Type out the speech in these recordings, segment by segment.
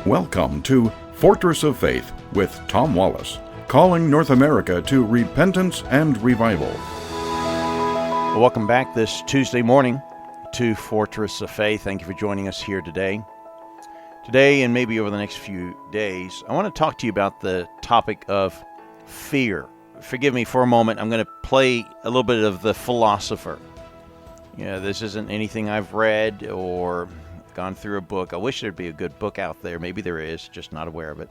Welcome to Fortress of Faith with Tom Wallace, calling North America to repentance and revival. Welcome back this Tuesday morning to Fortress of Faith. Thank you for joining us here today. Today, and maybe over the next few days, I want to talk to you about the topic of fear. Forgive me for a moment. I'm going to play a little bit of the philosopher. This isn't anything I've read or gone through a book. I wish there'd be a good book out there. Maybe there is, just not aware of it.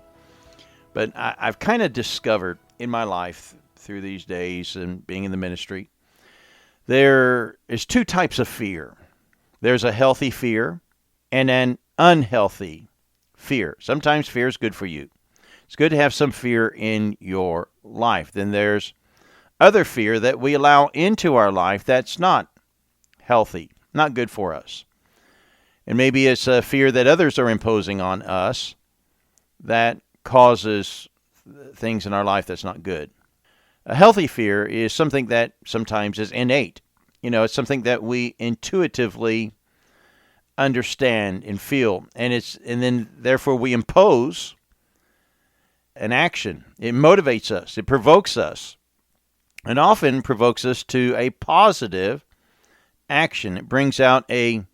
But I've kind of discovered in my life through these days and being in the ministry, there is two types of fear. There's a healthy fear and an unhealthy fear. Sometimes fear is good for you. It's good to have some fear in your life. Then there's other fear that we allow into our life that's not healthy, not good for us. And maybe it's a fear that others are imposing on us that causes things in our life that's not good. A healthy fear is something that sometimes is innate. It's something that we intuitively understand and feel, and then therefore we impose an action. It motivates us, it provokes us, and often provokes us to a positive action. It brings out a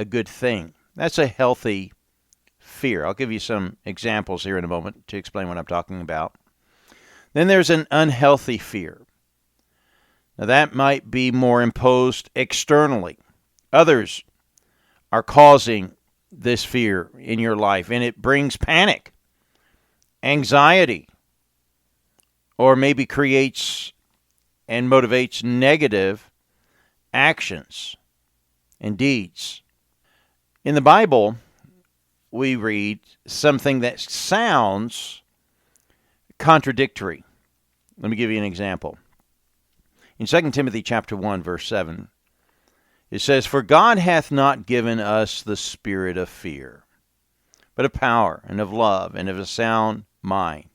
good thing. That's a healthy fear. I'll give you some examples here in a moment to explain what I'm talking about. Then there's an unhealthy fear. Now that might be more imposed externally. Others are causing this fear in your life, and it brings panic, anxiety, or maybe creates and motivates negative actions and deeds. In the Bible, we read something that sounds contradictory. Let me give you an example. In 2 Timothy chapter 1, verse 7, it says, "For God hath not given us the spirit of fear, but of power and of love and of a sound mind."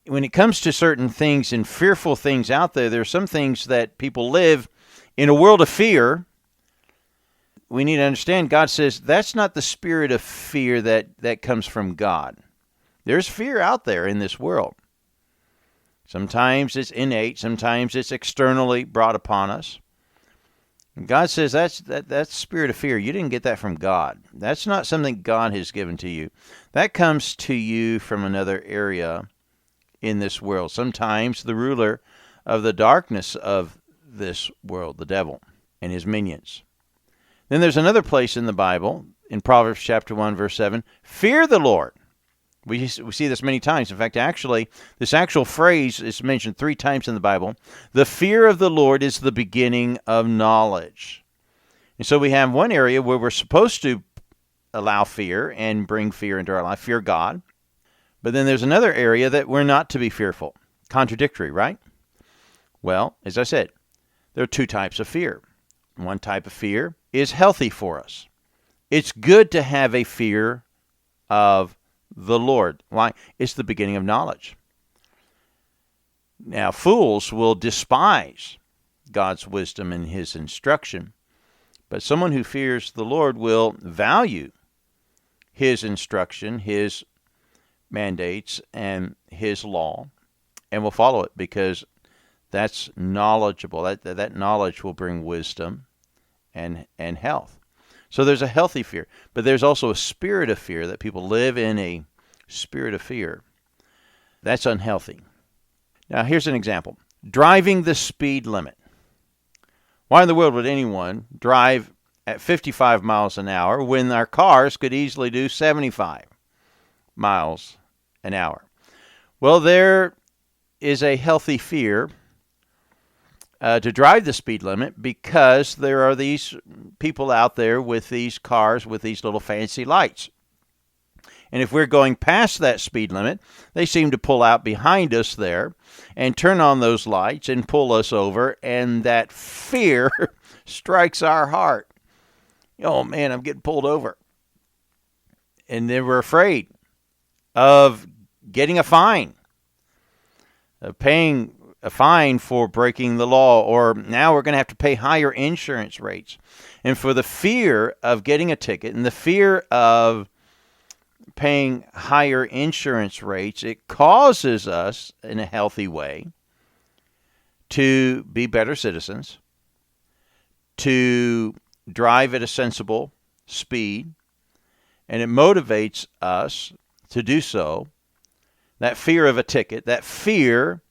When it comes to certain things and fearful things out there, there are some things that people live in a world of fear. We need to understand God says that's not the spirit of fear that comes from God. There's fear out there in this world. Sometimes it's innate, sometimes it's externally brought upon us. And God says that's spirit of fear. You didn't get that from God. That's not something God has given to you. That comes to you from another area in this world. Sometimes the ruler of the darkness of this world, the devil, and his minions. Then there's another place in the Bible, in Proverbs chapter 1, verse 7, "Fear the Lord." We see this many times. In fact, this actual phrase is mentioned 3 times in the Bible. The fear of the Lord is the beginning of knowledge. And so we have one area where we're supposed to allow fear and bring fear into our life, fear God. But then there's another area that we're not to be fearful. Contradictory, right? Well, as I said, there are 2 types of fear. One type of fear is healthy for us. It's good to have a fear of the Lord. Why? It's the beginning of knowledge. Now, fools will despise God's wisdom and his instruction, but someone who fears the Lord will value his instruction, his mandates, and his law, and will follow it because that's knowledgeable. That knowledge will bring wisdom and health. So there's a healthy fear, but there's also a spirit of fear that people live in a spirit of fear. That's unhealthy. Now here's an example. Driving the speed limit. Why in the world would anyone drive at 55 miles an hour when our cars could easily do 75 miles an hour? Well, there is a healthy fear to drive the speed limit because there are these people out there with these cars with these little fancy lights. And if we're going past that speed limit, they seem to pull out behind us there and turn on those lights and pull us over, and that fear strikes our heart. Oh man, I'm getting pulled over. And then we're afraid of getting a fine, of paying a fine for breaking the law, or now we're going to have to pay higher insurance rates. And for the fear of getting a ticket and the fear of paying higher insurance rates, it causes us, in a healthy way, to be better citizens, to drive at a sensible speed, and it motivates us to do so. That fear of a ticket, that fear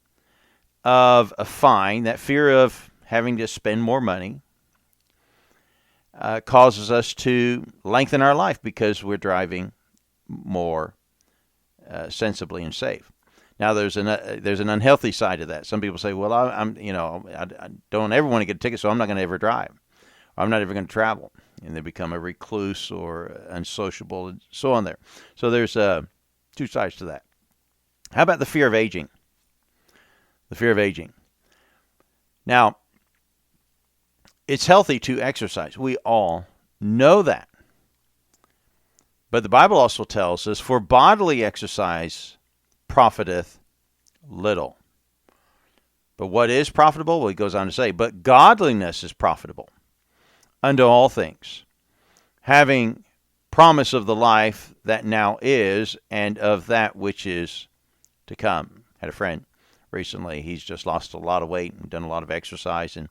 of a fine, that fear of having to spend more money, causes us to lengthen our life because we're driving more sensibly and safe. Now, there's an unhealthy side to that. Some people say, "Well, I don't ever want to get a ticket, so I'm not going to ever drive. Or I'm not ever going to travel," and they become a recluse or unsociable, and so on. So there's two sides to that. How about the fear of aging? The fear of aging. Now, it's healthy to exercise. We all know that. But the Bible also tells us, "For bodily exercise profiteth little." But what is profitable? Well, he goes on to say, "But godliness is profitable unto all things, having promise of the life that now is, and of that which is to come." Had a friend recently. He's just lost a lot of weight and done a lot of exercise, and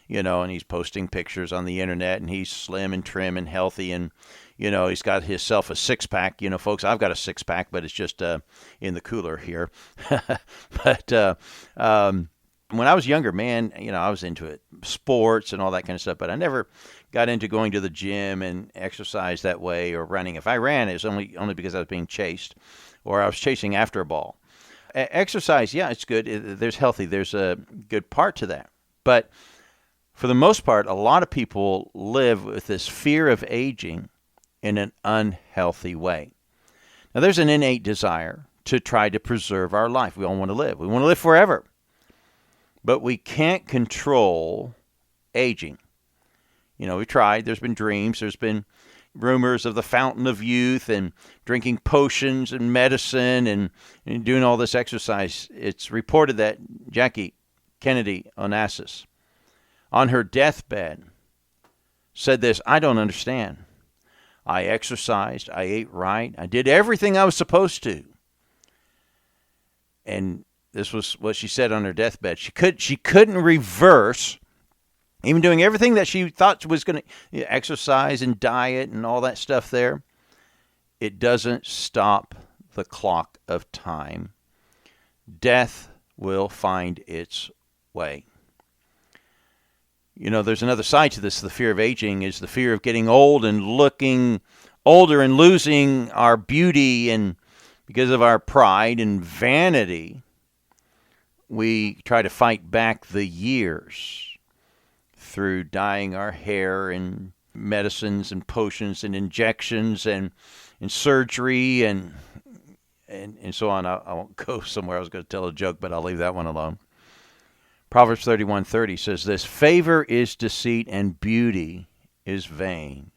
and he's posting pictures on the internet, and he's slim and trim and healthy, and he's got himself a six-pack. Folks, I've got a six-pack, but it's just in the cooler here. But when I was younger, man, I was into it, sports and all that kind of stuff, but I never got into going to the gym and exercise that way or running. If I ran, it was only because I was being chased, or I was chasing after a ball. Exercise, yeah, it's good. There's a good part to that. But for the most part, a lot of people live with this fear of aging in an unhealthy way. Now, there's an innate desire to try to preserve our life. We all want to live. We want to live forever. But we can't control aging. We tried. There's been dreams. There's been rumors of the fountain of youth and drinking potions and medicine and doing all this exercise. It's reported that Jackie Kennedy Onassis, on her deathbed, said this: "I don't understand. I exercised, I ate right, I did everything I was supposed to." And this was what she said on her deathbed. She couldn't reverse, even doing everything that she thought was going to exercise and diet and all that stuff there. It doesn't stop the clock of time. Death will find its way. There's another side to this. The fear of aging is the fear of getting old and looking older and losing our beauty, and because of our pride and vanity, we try to fight back the years through dyeing our hair and medicines and potions and injections and surgery and so on. I won't go somewhere. I was going to tell a joke, but I'll leave that one alone. Proverbs 31:30 says this: "Favor is deceit, and beauty is vain.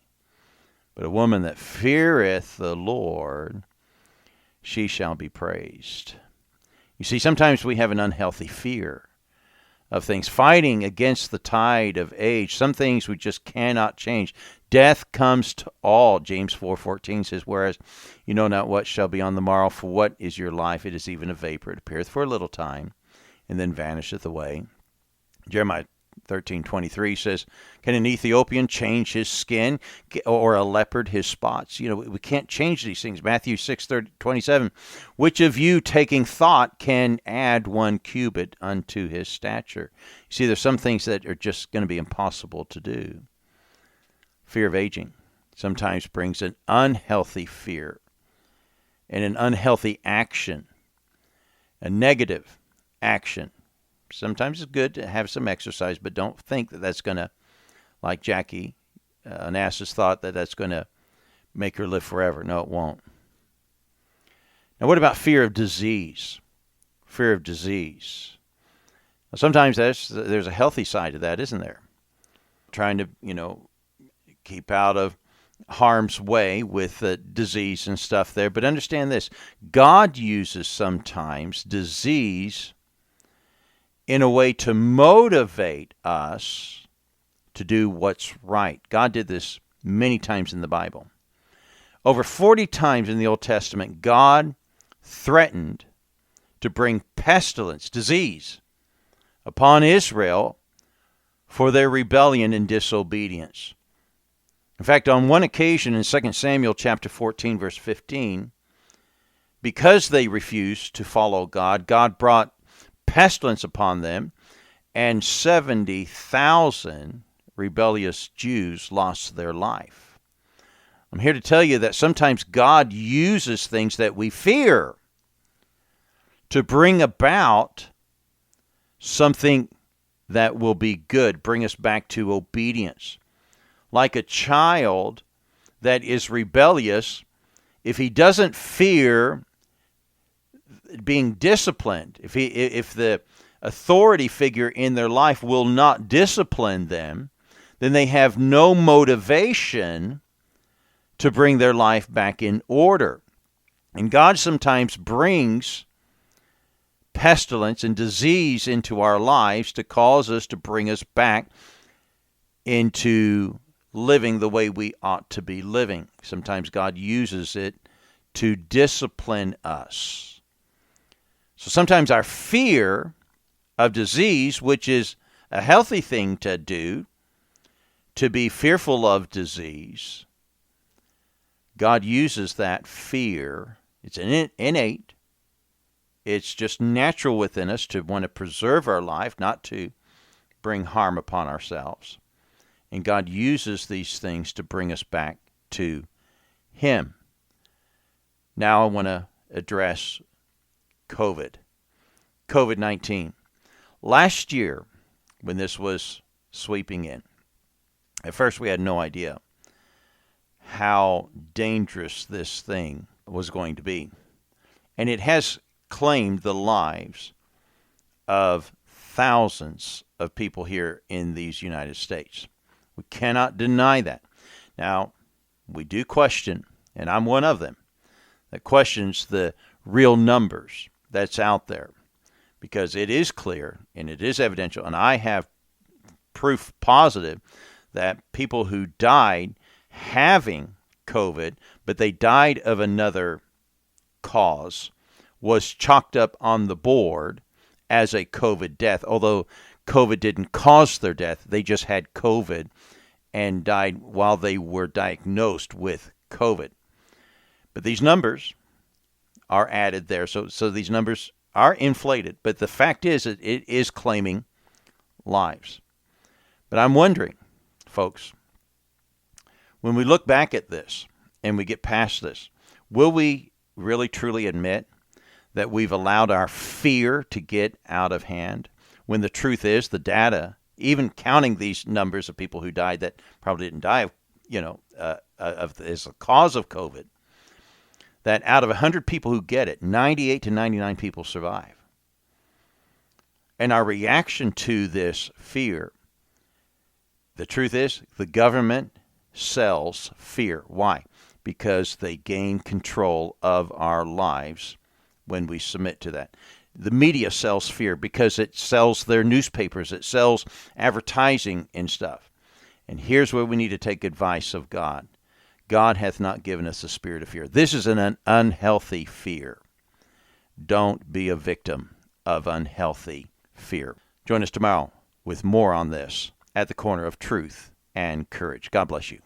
But a woman that feareth the Lord, she shall be praised." You see, sometimes we have an unhealthy fear of things, fighting against the tide of age. Some things we just cannot change. Death comes to all. James 4:14 says, "Whereas you know not what shall be on the morrow, for what is your life? It is even a vapor. It appeareth for a little time, and then vanisheth away." Jeremiah 13:23 says, "Can an Ethiopian change his skin, or a leopard his spots?" We can't change these things. Matthew 6:27, "Which of you, taking thought, can add 1 cubit unto his stature?" You see, there's some things that are just going to be impossible to do. Fear of aging sometimes brings an unhealthy fear and an unhealthy action, a negative action. Sometimes it's good to have some exercise, but don't think that that's going to, like Jackie Onassis thought, that that's going to make her live forever. No, it won't. Now, what about fear of disease? Fear of disease. Now, sometimes there's a healthy side to that, isn't there? Trying to, keep out of harm's way with disease and stuff there. But understand this: God uses sometimes disease in a way to motivate us to do what's right. God did this many times in the Bible. Over 40 times in the Old Testament, God threatened to bring pestilence, disease, upon Israel for their rebellion and disobedience. In fact, on one occasion in 2 Samuel chapter 14, verse 15, because they refused to follow God, God brought pestilence upon them, and 70,000 rebellious Jews lost their life. I'm here to tell you that sometimes God uses things that we fear to bring about something that will be good, bring us back to obedience. Like a child that is rebellious, if he doesn't fear being disciplined, if the authority figure in their life will not discipline them, then they have no motivation to bring their life back in order. And God sometimes brings pestilence and disease into our lives to cause us to bring us back into living the way we ought to be living. Sometimes God uses it to discipline us. So sometimes our fear of disease, which is a healthy thing to do, to be fearful of disease, God uses that fear. It's innate. It's just natural within us to want to preserve our life, not to bring harm upon ourselves. And God uses these things to bring us back to Him. Now I want to address COVID-19. Last year, when this was sweeping in, at first we had no idea how dangerous this thing was going to be. And it has claimed the lives of thousands of people here in these United States. We cannot deny that. Now, we do question, and I'm one of them, that questions the real numbers that's out there, because it is clear and it is evidential, and I have proof positive that people who died having COVID, but they died of another cause, was chalked up on the board as a COVID death, although COVID didn't cause their death. They just had COVID and died while they were diagnosed with COVID. But these numbers are added there, so these numbers are inflated. But the fact is that it is claiming lives. But I'm wondering, folks, when we look back at this and we get past this, will we really truly admit that we've allowed our fear to get out of hand, when the truth is the data, even counting these numbers of people who died that probably didn't die as a cause of COVID, that out of 100 people who get it, 98 to 99 people survive. And our reaction to this fear, the truth is the government sells fear. Why? Because they gain control of our lives when we submit to that. The media sells fear because it sells their newspapers, it sells advertising and stuff. And here's where we need to take advice of God. God hath not given us a spirit of fear. This is an unhealthy fear. Don't be a victim of unhealthy fear. Join us tomorrow with more on this at the corner of truth and courage. God bless you.